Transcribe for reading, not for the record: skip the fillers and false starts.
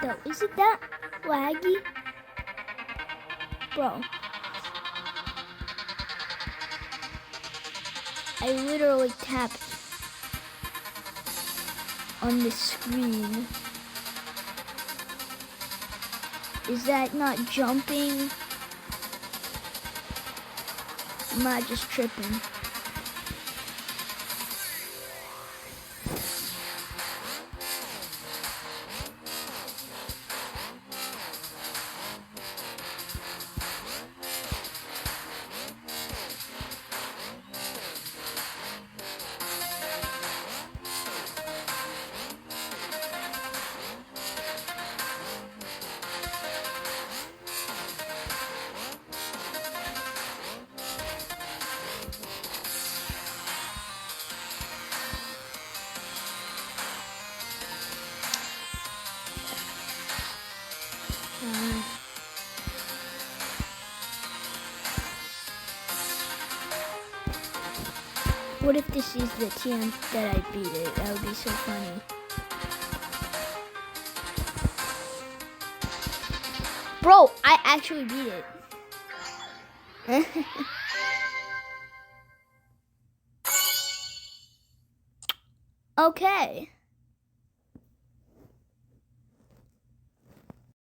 though. Is it that laggy? Bro. I literally tapped on the screen. Is that not jumping? Am I just tripping? What if this is the TM that I beat it? That would be so funny. Bro, I actually beat it. Okay.